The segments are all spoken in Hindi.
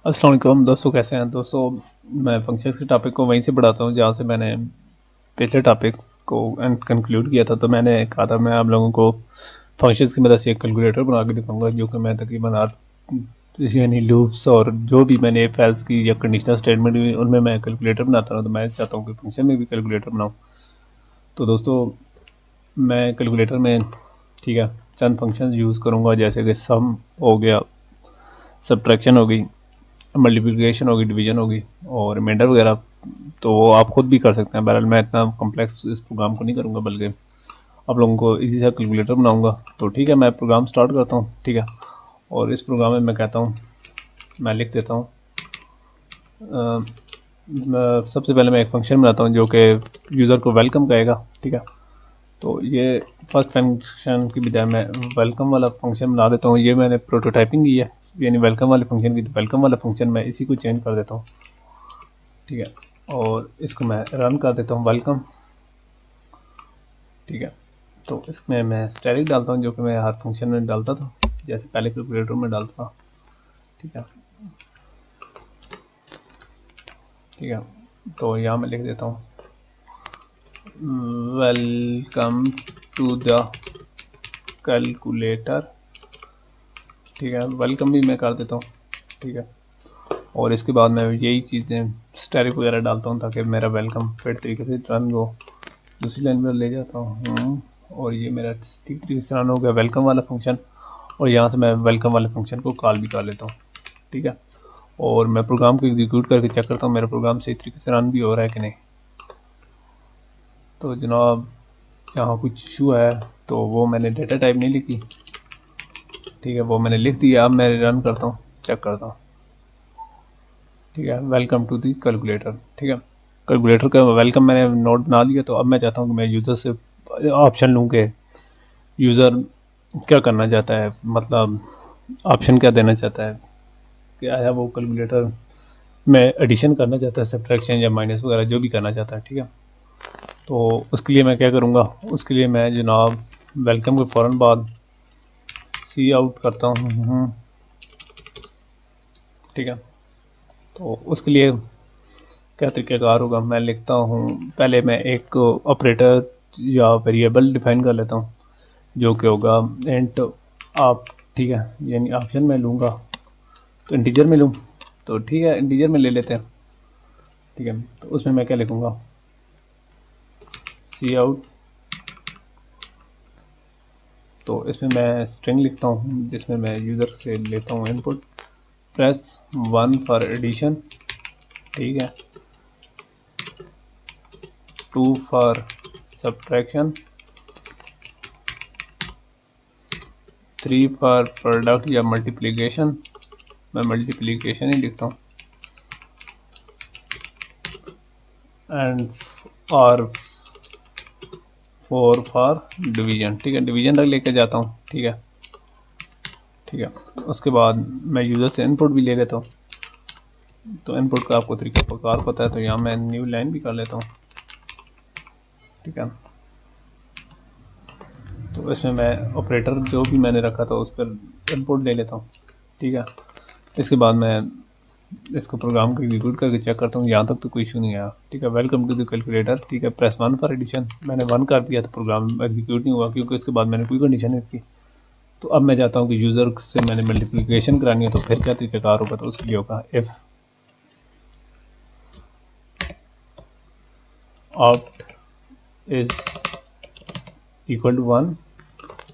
अस्सलाम वालेकुम दोस्तों, कैसे हैं दोस्तों। मैं फंक्शंस के टॉपिक को वहीं से बढ़ाता हूँ जहाँ से मैंने पिछले टॉपिक्स को कंक्लूड किया था। तो मैंने कहा था मैं आप लोगों को फंक्शंस की मदद से एक कैलकुलेटर बना के दिखाऊंगा, जो कि मैं तकरीबन यानी लूप्स और जो भी मैंने फाइल्स की या कंडीशनल स्टेटमेंट हुई उनमें मैं कैलकुलेटर बनाता हूँ। तो मैं चाहता हूँ कि फंक्शन में भी कैलकुलेटर बनाऊँ। तो दोस्तों, मैं कैलकुलेटर में ठीक है चंद फंक्शन यूज़ करूँगा, जैसे कि सम हो गया, सब्ट्रैक्शन हो गई, मल्टीप्लिकेशन होगी, डिवीजन होगी और रिमाइंडर वगैरह। तो वो आप खुद भी कर सकते हैं। बहरहाल मैं इतना कॉम्प्लेक्स इस प्रोग्राम को नहीं करूँगा, बल्कि आप लोगों को इजी सा कैलकुलेटर बनाऊंगा। तो ठीक है, मैं प्रोग्राम स्टार्ट करता हूँ। ठीक है, और इस प्रोग्राम में मैं कहता हूँ, मैं लिख देता हूँ, सबसे पहले मैं एक फंक्शन बनाता हूँ जो कि यूज़र को वेलकम कहेगा। ठीक है, तो ये फर्स्ट फंक्शन की बजाय मैं वेलकम वाला फंक्शन बना देता हूँ। ये मैंने प्रोटोटाइपिंग की है, यानी वेलकम वाले फंक्शन की। तो वेलकम वाला फंक्शन मैं इसी को चेंज कर देता हूँ। ठीक है, और इसको मैं रन कर देता हूँ, वेलकम। ठीक है, तो इसमें मैं स्टैटिक डालता हूँ, जो कि मैं हर फंक्शन में डालता था, जैसे पहले कैलकुलेटर में डालता था। ठीक है, ठीक है, तो यहाँ मैं लिख देता हूँ वेलकम टू द कैलकुलेटर। ठीक है, वेलकम भी मैं कर देता हूँ। ठीक है, और इसके बाद मैं यही चीज़ें स्टैटिक वगैरह डालता हूँ ताकि मेरा वेलकम फिट तरीके से रन हो। दूसरी लाइन पर ले जाता हूँ और ये मेरा ठीक तरीके से रन हो गया वेलकम वाला फंक्शन। और यहाँ से मैं वेलकम वाले फंक्शन को कॉल भी कर लेता हूँ। ठीक है, और मैं प्रोग्राम को एग्जीक्यूट करके चेक करता हूँ मेरा प्रोग्राम सही तरीके से रन भी हो रहा है कि नहीं। तो जनाब, यहाँ कुछ इशू है, तो वो मैंने डेटा टाइप नहीं लिखी। ठीक है, वो मैंने लिख दिया। अब मैं रन करता हूँ, चेक करता हूँ। ठीक है, वेलकम टू दी कैलकुलेटर। ठीक है, कैलकुलेटर का वेलकम मैंने नोट बना लिया। तो अब मैं चाहता हूँ कि मैं यूज़र से ऑप्शन लूँ कि यूज़र क्या करना चाहता है, मतलब ऑप्शन क्या देना चाहता है, कि आया वो कैलकुलेटर में एडिशन करना चाहता है, सब्ट्रैक्शन या माइनस वगैरह जो भी करना चाहता है। ठीक है, तो उसके लिए मैं क्या करूँगा, उसके लिए मैं जनाब वेलकम के फ़ौरन बाद सी आउट करता हूँ। ठीक है, तो उसके लिए क्या तरीक़ाकार होगा, मैं लिखता हूँ, पहले मैं एक ऑपरेटर या वेरिएबल डिफाइन कर लेता हूँ जो कि होगा इंट आप। ठीक है, यानी ऑप्शन में लूँगा तो इंटीजर में लूँ, तो ठीक है इंटीजर में ले लेते हैं। ठीक है, तो उसमें मैं क्या लिखूँगा, सी आउट। तो इसमें मैं स्ट्रिंग लिखता हूँ जिसमें मैं यूज़र से लेता हूँ इनपुट, प्रेस 1 फॉर एडिशन। ठीक है, 2 फॉर सब्ट्रैक्शन, 3 फॉर प्रोडक्ट या मल्टीप्लिकेशन, मैं मल्टीप्लिकेशन ही लिखता हूँ, एंड और 4 फॉर डिवीजन। ठीक है, डिवीजन तक लेके जाता हूँ। ठीक है, ठीक है, उसके बाद मैं यूज़र से इनपुट भी ले लेता हूँ। तो इनपुट का आपको तरीका प्रकार पता है, तो यहाँ मैं न्यू लाइन भी कर लेता हूँ। ठीक है, तो इसमें मैं ऑपरेटर जो भी मैंने रखा था उस पर इनपुट ले लेता हूँ। ठीक है, इसके बाद मैं इसको प्रोग्राम को एग्जीक्यूट करके चेक करता हूँ, यहाँ तक तो कोई इशू नहीं आया। ठीक है, वेलकम टू द कैलकुलेटर। ठीक है, प्रेस 1 फॉर एडिशन, मैंने 1 कर दिया तो प्रोग्राम एग्जीक्यूट नहीं हुआ, क्योंकि उसके बाद मैंने कोई कंडीशन नहीं रखी। तो अब मैं चाहता हूँ कि यूज़र से मैंने मल्टीप्लिकेशन करानी है, तो फिर क्या तरीकाकार होगा, तो उसके लिए होगा if opt is equal to 1।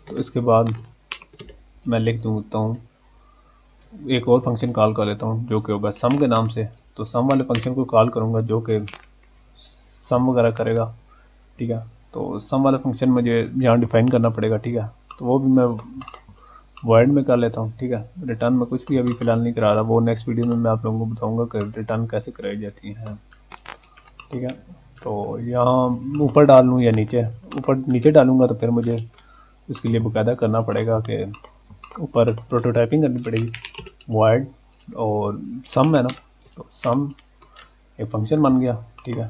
तो इसके बाद मैं लिख दूँगा हूँ, एक और फंक्शन कॉल कर लेता हूँ जो कि होगा सम के नाम से। तो सम वाले फंक्शन को कॉल करूँगा जो कि सम वगैरह करेगा। ठीक है, तो सम वाला फंक्शन मुझे यहाँ डिफाइन करना पड़ेगा। ठीक है, तो वो भी मैं वॉइड में कर लेता हूँ। ठीक है, रिटर्न में कुछ भी अभी फ़िलहाल नहीं करा रहा, वो नेक्स्ट वीडियो में मैं आप लोगों को बताऊँगा कि रिटर्न कैसे कराई जाती है। ठीक है, तो यहाँ ऊपर डाल लूँ या नीचे, ऊपर नीचे डालूँगा तो फिर मुझे उसके लिए बाकायदा करना पड़ेगा कि ऊपर प्रोटोटाइपिंग करनी पड़ेगी, वॉइड और सम है ना, तो सम एक फंक्शन बन गया। ठीक है,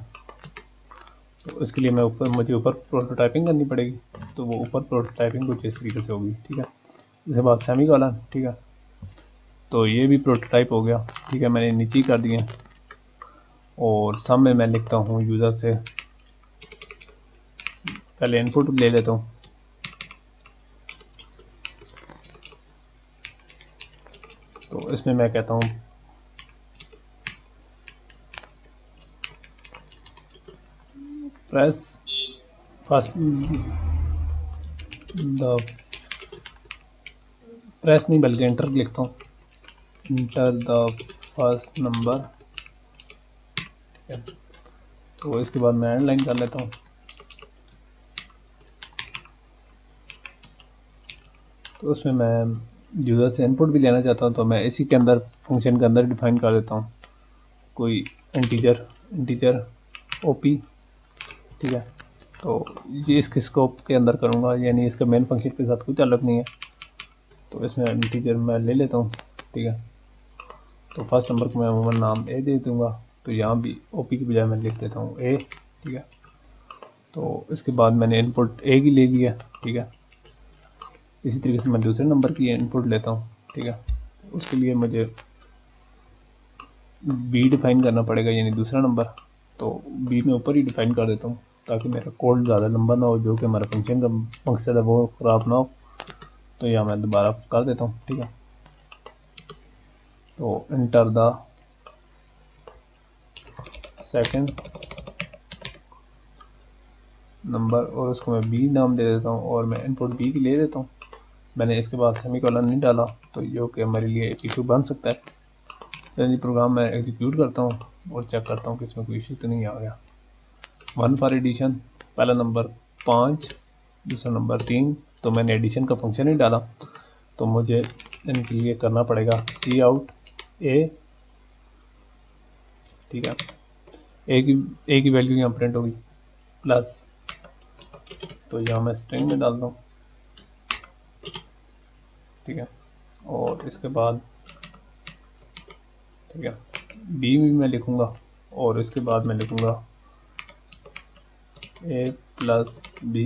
तो इसके लिए मुझे ऊपर प्रोटोटाइपिंग करनी पड़ेगी। तो वो ऊपर प्रोटोटाइपिंग कुछ इस तरीके से होगी। ठीक है, इसके बाद सेमी कॉलन। ठीक है, तो ये भी प्रोटोटाइप हो गया। ठीक है, मैंने नीचे कर दिए और सामने मैं लिखता हूँ यूज़र से, पहले इनपुट ले लेता हूँ। तो इसमें मैं कहता हूँ प्रेस फर्स्ट द प्रेस नहीं बल्कि एंटर लिखता हूँ, इंटर द फर्स्ट नंबर। ठीक है, तो इसके बाद मैं एंड लाइन कर लेता हूँ। तो उसमें मैं यूज़र से इनपुट भी लेना चाहता हूँ, तो मैं इसी के अंदर फंक्शन के अंदर डिफाइन कर देता हूँ कोई इंटीजर ओपी। ठीक है, तो ये इसके स्कोप के अंदर करूँगा, यानी इसका मेन फंक्शन के साथ कोई ताल्लुक नहीं है। तो इसमें इंटीजर मैं ले लेता हूँ। ठीक है, तो फर्स्ट नंबर को मैं अमूमन नाम ए दे दूँगा, तो यहाँ भी ओपी की बजाय मैं लिख देता हूँ ए। ठीक है, तो इसके बाद मैंने इनपुट ए की ले लिया। ठीक है, इसी तरीके से मैं दूसरे नंबर की इनपुट लेता हूँ। ठीक है, उसके लिए मुझे बी डिफाइन करना पड़ेगा, यानी दूसरा नंबर। तो बी में ऊपर ही डिफाइन कर देता हूँ ताकि मेरा कोड ज़्यादा लंबा ना हो, जो कि हमारा फंक्शन का मकसद है वो ख़राब ना हो। तो यहाँ मैं दोबारा कर देता हूँ। ठीक है, तो इंटर द सेकंड नंबर और उसको मैं बी नाम दे देता हूँ और मैं इनपुट बी की ले देता हूँ। मैंने इसके बाद सेमीकोलन नहीं डाला, तो जो कि हमारे लिए एक इशू बन सकता है। चलिए प्रोग्राम मैं एग्जीक्यूट करता हूँ और चेक करता हूँ कि इसमें कोई इशू तो नहीं आ गया। 1 फॉर एडिशन, पहला नंबर 5, दूसरा नंबर 3। तो मैंने एडिशन का फंक्शन ही डाला, तो मुझे इनके लिए करना पड़ेगा सी आउट ए। ठीक है, ए की वैल्यू यहाँ प्रिंट होगी प्लस, तो यहाँ मैं स्ट्रिंग में डालता हूँ। ठीक है, और इसके बाद ठीक है बी भी मैं लिखूँगा और इसके बाद मैं लिखूँगा ए प्लस बी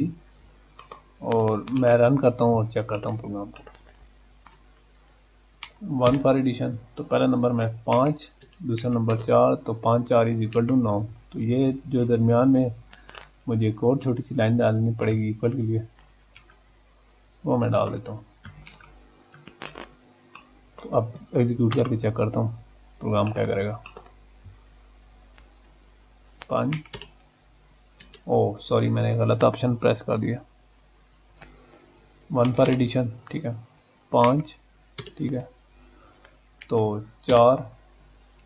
और मैं रन करता हूँ और चेक करता हूँ प्रोग्राम को। 1 फॉर एडिशन, तो पहला नंबर में 5, दूसरा नंबर 4, तो 5 4 इज इक्वल टू 9। तो ये जो दरमियान में मुझे एक और छोटी सी लाइन डालनी पड़ेगी इक्वल के लिए, वो मैं डाल देता हूँ। तो अब एग्जीक्यूट करके चेक करता हूँ प्रोग्राम क्या करेगा। 5, ओह सॉरी मैंने गलत ऑप्शन प्रेस कर दिया। 1 फॉर एडिशन, ठीक है 5, ठीक है तो 4,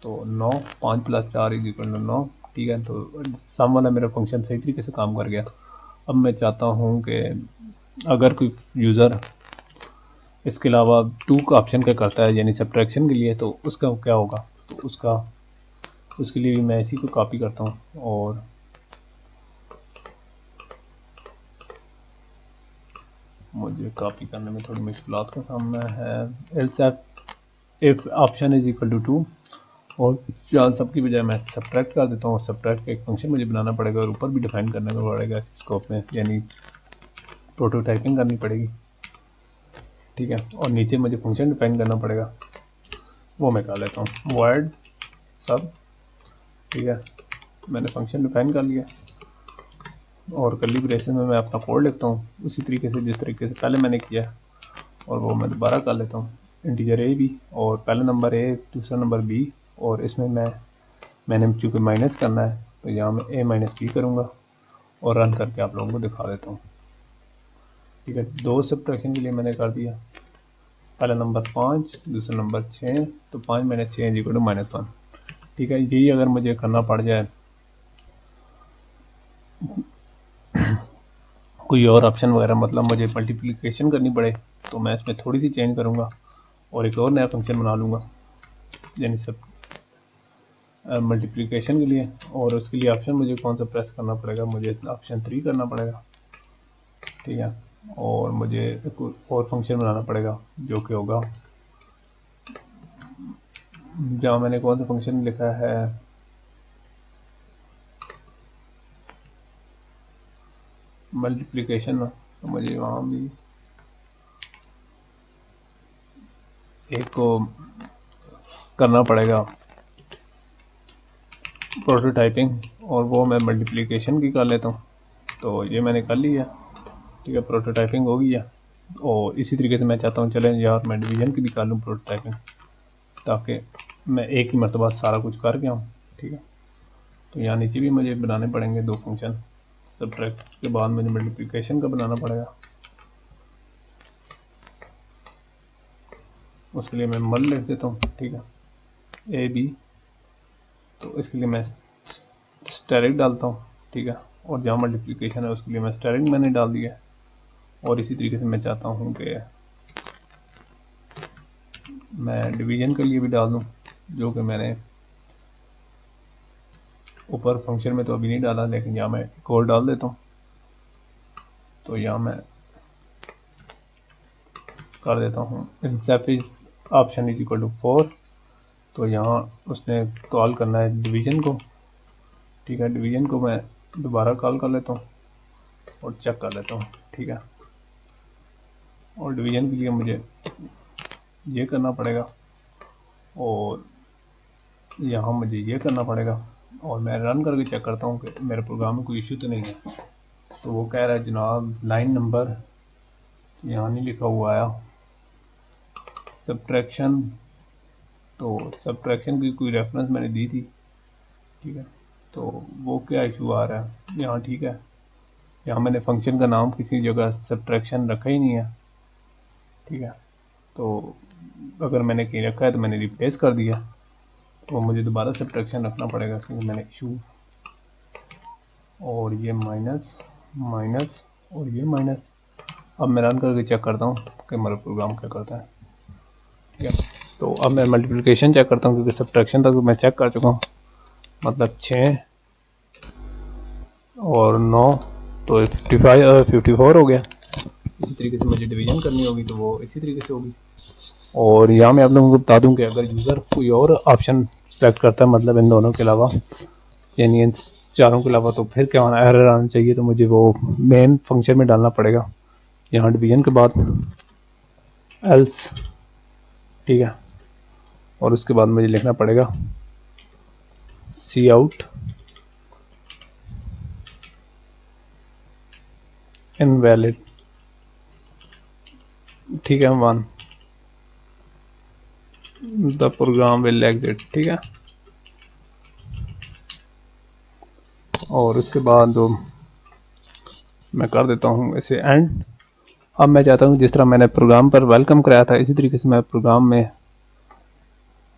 तो 9, 5 प्लस 4 इज इक्वल टू 9। ठीक है, तो सम वाला मेरा फंक्शन सही तरीके से काम कर गया। अब मैं चाहता हूँ कि अगर कोई यूज़र इसके अलावा 2 का ऑप्शन क्या करता है, यानी सब्ट्रैक्शन के लिए, तो उसका क्या होगा। तो उसके लिए भी मैं इसी को कॉपी करता हूँ और मुझे कॉपी करने में थोड़ी मुश्किलात का सामना है। Else if option is equal to 2 और यहाँ सबकी बजाय मैं सब्ट्रैक्ट कर देता हूँ। सब्ट्रैक्ट का एक फंक्शन मुझे बनाना पड़ेगा और ऊपर भी डिफाइन करना पड़ेगा स्कोप में, यानी प्रोटोटाइपिंग करनी पड़ेगी। ठीक है, और नीचे मुझे फंक्शन डिफाइन करना पड़ेगा, वो मैं कर लेता हूँ void सब। ठीक है, मैंने फंक्शन डिफाइन कर लिया और कर्ली ब्रेसेस में मैं अपना कोड लिखता हूँ उसी तरीके से जिस तरीके से पहले मैंने किया, और वो मैं दोबारा कर लेता हूँ। इंटीजर ए बी और पहला नंबर ए, दूसरा नंबर बी, और इसमें मैंने चूँकि माइनस करना है तो यहाँ मैं ए माइनस बी करूँगा और रन करके आप लोगों को दिखा देता हूँ। ठीक है, 2 सब्ट्रैक्शन के लिए मैंने कर दिया, पहला नंबर 5, दूसरा नंबर 6, तो 5 माइनस 6 इज इक्वल टू -1। ठीक है, यही अगर मुझे करना पड़ जाए कोई और ऑप्शन वगैरह, मतलब मुझे मल्टीप्लिकेशन करनी पड़े, तो मैं इसमें थोड़ी सी चेंज करूँगा और एक और नया फंक्शन बना लूँगा, यानी सब मल्टीप्लिकेशन के लिए। और उसके लिए ऑप्शन मुझे कौन सा प्रेस करना पड़ेगा, मुझे ऑप्शन 3 करना पड़ेगा। ठीक है, और मुझे एक और फंक्शन बनाना पड़ेगा जो कि होगा, जहाँ मैंने कौन सा फंक्शन लिखा है, मल्टीप्लिकेशन, तो मुझे वहाँ भी एक को करना पड़ेगा प्रोटोटाइपिंग, और वो मैं मल्टीप्लिकेशन की कर लेता हूँ। तो ये मैंने कर लिया, ठीक है, प्रोटोटाइपिंग हो गया। और इसी तरीके से मैं चाहता हूँ चलें यार मैं डिवीजन की भी कर लूँ प्रोटोटाइपिंग, ताकि मैं एक ही मरतबा सारा कुछ कर गया हूँ, ठीक है। तो यहाँ नीचे भी मुझे बनाने पड़ेंगे दो फंक्शन, सब्ट्रैक्ट के बाद मुझे मल्टीप्लिकेशन का बनाना पड़ेगा। उसके लिए मैं मल लिख देता हूँ, ठीक है, ए बी। तो इसके लिए मैं स्टेरिक डालता हूँ, ठीक है, और जहाँ मल्टीप्लिकेशन है उसके लिए मैं स्टेरिक मैंने डाल दिया। और इसी तरीके से मैं चाहता हूँ कि मैं डिवीजन के लिए भी डाल दूँ, जो कि मैंने ऊपर फंक्शन में तो अभी नहीं डाला, लेकिन यहाँ मैं एक और डाल देता हूँ। तो यहाँ मैं कर देता हूँ इंसेफ is option is equal to 4। तो यहाँ उसने कॉल करना है डिवीजन को, ठीक है, डिवीजन को मैं दोबारा कॉल कर लेता हूँ और चेक कर लेता हूँ, ठीक है। और डिवीजन के लिए मुझे ये करना पड़ेगा और यहाँ मुझे ये करना पड़ेगा, और मैं रन करके चेक करता हूँ कि मेरे प्रोग्राम में कोई इशू तो नहीं है। तो वो कह रहा है जनाब लाइन नंबर यहाँ नहीं लिखा हुआ आया, सब्ट्रैक्शन, तो सब्ट्रैक्शन की कोई रेफरेंस मैंने दी थी, ठीक है। तो वो क्या इशू आ रहा है यहाँ, ठीक है, यहाँ मैंने फंक्शन का नाम किसी जगह सब्ट्रैक्शन रखा ही नहीं है, ठीक है। तो अगर मैंने कहीं रखा है तो मैंने रिप्लेस कर दिया, तो मुझे दोबारा सब्ट्रैक्शन रखना पड़ेगा क्योंकि मैंने इशू, और ये माइनस माइनस और ये माइनस। अब मैं रन करके चेक करता हूँ कि मेरा प्रोग्राम क्या करता है, ठीक है। तो अब मैं मल्टीप्लिकेशन चेक करता हूँ क्योंकि सब्ट्रैक्शन तक मैं चेक कर चुका हूँ, मतलब 6 और 9 तो 54 हो गया। इसी तरीके से मुझे डिवीजन करनी होगी तो वो इसी तरीके से होगी। और यहाँ मैं आप लोगों को बता दूं कि अगर यूज़र कोई और ऑप्शन सेलेक्ट करता है, मतलब इन दोनों के अलावा, यानी इन चारों के अलावा, तो फिर क्या होना, एरर आना चाहिए। तो मुझे वो मेन फंक्शन में डालना पड़ेगा यहाँ डिवीजन के बाद एल्स, ठीक है। और उसके बाद मुझे लिखना पड़ेगा सी आउट इनवैलिड, ठीक है, 1 द प्रोग्राम विल एग्जिट, ठीक है। और उसके बाद मैं कर देता हूँ इसे एंड। अब मैं चाहता हूँ जिस तरह मैंने प्रोग्राम पर वेलकम कराया था इसी तरीके से मैं प्रोग्राम में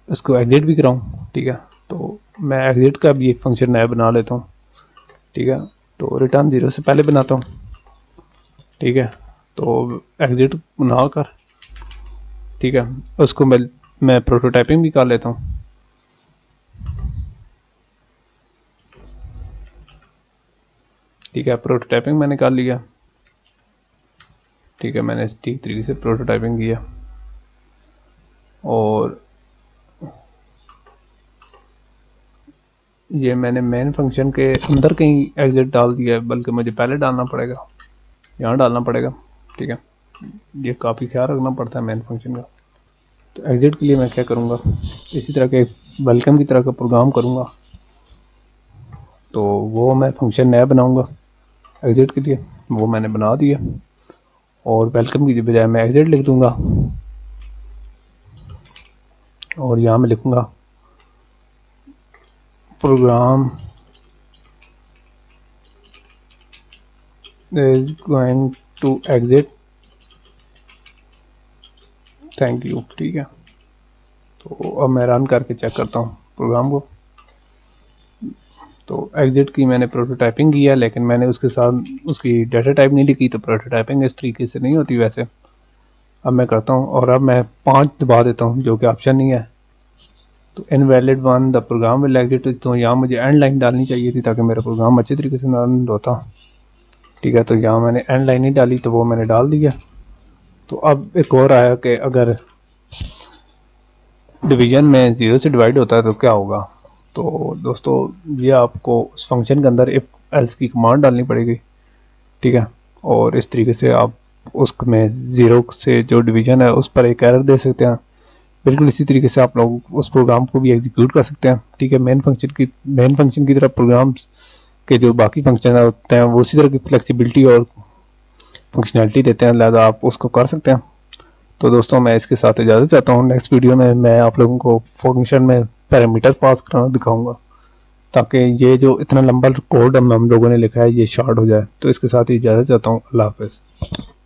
इसको एग्जिट भी कराऊँ, ठीक है। तो मैं एग्जिट का भी एक फंक्शन नया बना लेता हूँ, ठीक है। तो रिटर्न 0 से पहले बनाता हूँ, ठीक है। तो एग्जिट बनाकर, ठीक है, उसको मैं प्रोटोटाइपिंग भी कर लेता हूँ, ठीक है। प्रोटोटाइपिंग मैंने कर लिया, ठीक है, मैंने ठीक तरीके से प्रोटोटाइपिंग किया। और ये मैंने मेन फंक्शन के अंदर कहीं एग्जिट डाल दिया, बल्कि मुझे पहले डालना पड़ेगा, यहाँ डालना पड़ेगा, ठीक है। ये काफ़ी ख्याल रखना पड़ता है मेन फंक्शन का। तो एग्जिट के लिए मैं क्या करूँगा, इसी तरह के वेलकम की तरह का प्रोग्राम करूँगा। तो वो मैं फंक्शन नया बनाऊँगा एग्जिट के लिए, वो मैंने बना दिया। और वेलकम की बजाय मैं एग्जिट लिख दूँगा, और यहाँ मैं लिखूँगा program is going to exit, thank you, ठीक है। तो अब मैं रन करके चेक करता हूँ प्रोग्राम को। तो एग्जिट की मैंने प्रोटोटाइपिंग किया, लेकिन मैंने उसके साथ उसकी डाटा टाइप नहीं लिखी, तो प्रोटोटाइपिंग इस तरीके से नहीं होती वैसे। अब मैं करता हूँ और अब मैं 5 दबा देता हूँ, जो कि ऑप्शन नहीं है। तो invalid 1 the program will exit, तो यहाँ मुझे एंड लाइन डालनी चाहिए थी ताकि मेरा प्रोग्राम अच्छे तरीके से रन होता, ठीक है। तो यहाँ मैंने एंड लाइन नहीं डाली, तो वो मैंने डाल दिया। तो अब एक और आया कि अगर डिवीजन में 0 से डिवाइड होता है तो क्या होगा। तो दोस्तों ये आपको उस फंक्शन के अंदर इफ एल्स की कमांड डालनी पड़ेगी, ठीक है। और इस तरीके से आप उसमें 0 से जो डिवीजन है उस पर एक एरर दे सकते हैं, बिल्कुल इसी तरीके से आप लोग उस प्रोग्राम को भी एग्जीक्यूट कर सकते हैं। ठीक है, मेन फंक्शन की तरह प्रोग्राम्स के जो बाकी फंक्शन होते हैं वो उसी तरह की फ्लेक्सिबिलिटी और फंक्शनैलिटी देते हैं, लिहाजा आप उसको कर सकते हैं। तो दोस्तों मैं इसके साथ इजाज़त चाहता हूँ। नेक्स्ट वीडियो में मैं आप लोगों को फंक्शन में पैरामीटर पास कराना दिखाऊंगा, ताकि ये जो इतना लंबा कोड हम लोगों ने लिखा है ये शॉर्ट हो जाए। तो इसके साथ ही इजाज़त चाहता हूँ। अल्लाह हाफ़िज़।